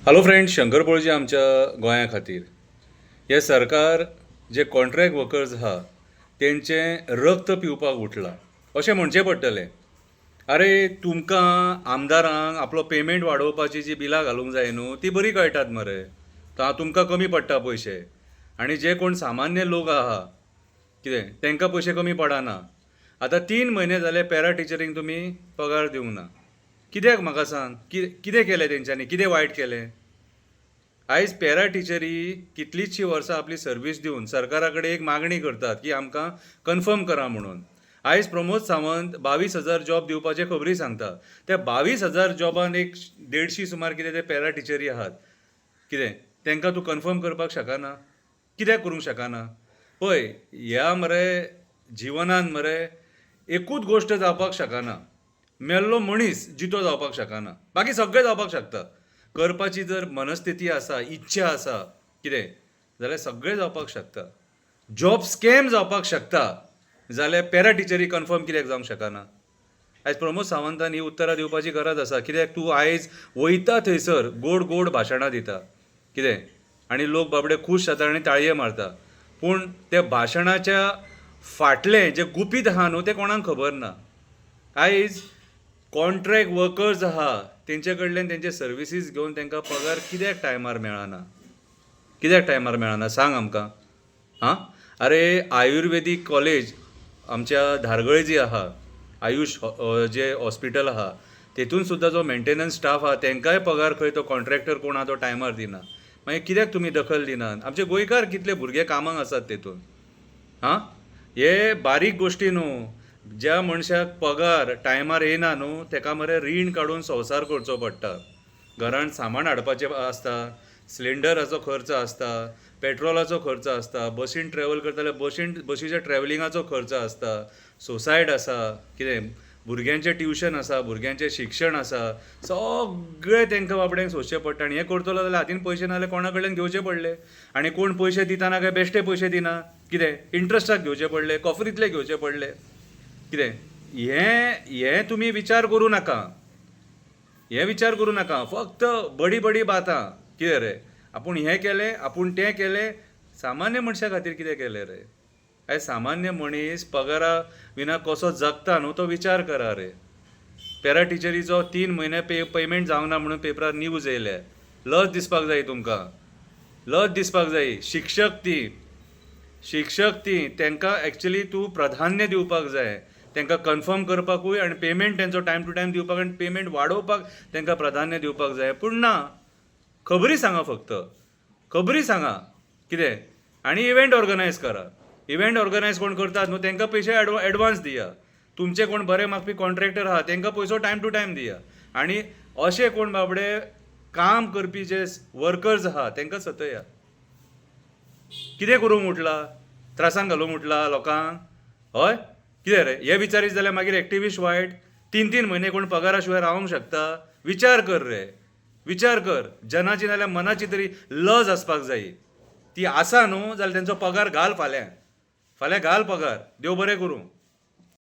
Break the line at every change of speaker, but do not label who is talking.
Hello friends, Shankar पळजी आमच्या गोंया खातीर हे सरकार जे कॉन्ट्रॅक्ट वर्कर्स आहा तेंचें रक्त पिवपाक उठला अशें म्हणचें पडटलें. अरे तुमकां आमदारांक आपलो पेमेंट वाडोवपाची जी बिलां घालूंक जाय न्हू ती बरी कळटात मरे. तुमकां कमी पडटा पयशे आनी जे कोण सामान्य लोक आहा कितें तांकां पयशे कमी पडना. आतां 3 म्हयने जाले पॅरा टिचरींक तुमी पगार दिवंक ना. कित्याक म्हाका सांग, कितें केलें तेंच्यांनी, कितें वायट केलें? आयज पॅरा टिचरी कितलींशीं वर्सां आपली सर्वीस दिवन सरकारा कडेन एक मागणी करतात की आमकां कन्फर्म करा म्हणून. आयज प्रमोद सावंत 22,000 जॉब दिवपाचे खबरी सांगता. त्या 22,000 जॉबान एक 150 सुमार कितें ते पॅरा टिचरी आहात. कितें तांकां तूं कन्फर्म करपाक शकना? कित्याक करूंक शकना? पळय, ह्या मरे जिवनान मरे एकूच गोश्ट जावपाक शकना. मेल्लो मनीस जितो जावपाक शकना, बाकी सगळें जावपाक शकता. करपाची जर मनस्थिती आसा, इच्छा आसा कितें जाल्यार सगळें जावपाक शकता. जॉब स्कॅम जावपाक शकता जाल्यार पॅरा टिचरी कन्फर्म कित्याक जावंक शकना? आयज प्रमोद सावंतान ही उत्तरां दिवपाची गरज आसा. कित्याक तूं आयज वयता थंयसर गोड गोड भाशणां दिता कितें आनी लोक बाबडे खूश जाता आनी ताळये मारता, पूण त्या भाशणाच्या फाटलें जें गुपीत आहा न्हू तें कोणाक खबर ना. आयज कॉन्ट्रॅक्ट वर्कर्स आहा तेंचे कडल्यान तेंचे सर्विसीस घेवन तांकां पगार कित्याक टायमार मेळना? कित्याक टायमार मेळना सांग आमकां. हां, अरे आयुर्वेदीक कॉलेज आमच्या धारगळे जी आहा, आयुश जे हॉस्पिटल आहा तेतून सुद्दां जो मेंटेनन्स स्टाफ आहा तांकांय पगार खंय तो कॉन्ट्रॅक्टर कोण आहा तो टायमार दिना. मागीर कित्याक तुमी दखल दिनात? आमचे गोंयकार कितले भुरगे कामाक आसात तेतून. हां, हे बारीक गोश्टी न्हू. ज्या मनशाक पगार टायमार येना न्हू ताका मरे रीण काडून संवसार करचो पडटा. घरांत सामान हाडपाचें आसता, सिलिंडराचो खर्च आसता, पेट्रोलाचो खर्च आसता, बसीन ट्रॅव्हल करता जाल्यार बसीच्या ट्रॅव्हलिंगाचो खर्च आसता, सोसायट आसा, कितें भुरग्यांचें ट्युशन आसा, भुरग्यांचें शिक्षण आसा, सगळें तांकां बाबड्यांक सोंसचें पडटा. आनी हें करतलो जाल्यार हातीन पयशे ना जाल्यार कोणा कडल्यान घेवचे पडले. आनी कोण पयशे दितना काय बेश्टे पयशे दिना, कितें इंट्रस्टाक घेवचे पडले, कॉफरींतले घेवचे पडले. कितें हें तुमी विचार करूं नाका. हें विचार करूं नाका. फक्त बडी बडी बातां. कितें रे, आपूण हें केलें, आपूण तें केलें. सामान्य मनशा खातीर कितें केलें रे? आयज सामान्य मनीस पगारा विना कसो जगता न्हू तो विचार करा रे. पॅरा टिचरीचो 3 म्हयने पेमेंट जावंक ना म्हणून पेपरार न्यूज येयल्या. लज दिसपाक जाय तुमकां, लज दिसपाक जाय. शिक्षक ती तांकां एक्चुली तूं प्राधान्य दिवपाक जाय. तांकां कन्फर्म करपाकूय आनी पेमेंट तेंचो टायम टू टायम दिवपाक आनी पेमेंट वाडोवपाक तांकां प्राधान्य दिवपाक जाय. पूण ना, खबरी सांगा, फक्त खबरी सांगा कितें आनी इव्हेंट ऑर्गनायज करा. इव्हेंट ऑर्गनायज कोण करतात न्हू तांकां पयशे एडवान्स दिया. तुमचे कोण बरे मागपी कॉन्ट्रॅक्टर आहा तांकां पयसो टायम टू टायम दिया. आनी अशे कोण बाबडे काम करपी जे वर्कर्स आहा तांकां सतया. कितें करूंक उठला? त्रासान घालूंक उठला लोकांक? हय, कितें रे हे विचारीत जाल्यार मागीर एक्टिविस्ट वायट. 3 म्हयने कोण पगारा शिवाय रावंक शकता? विचार कर रे, विचार कर. जनाची नाल्यार मनाची तरी लज आसपाक जायी. ती आसा न्हू जाल्यार तेंचो पगार घाल फाल्यां घाल पगार. देव बरें करूं.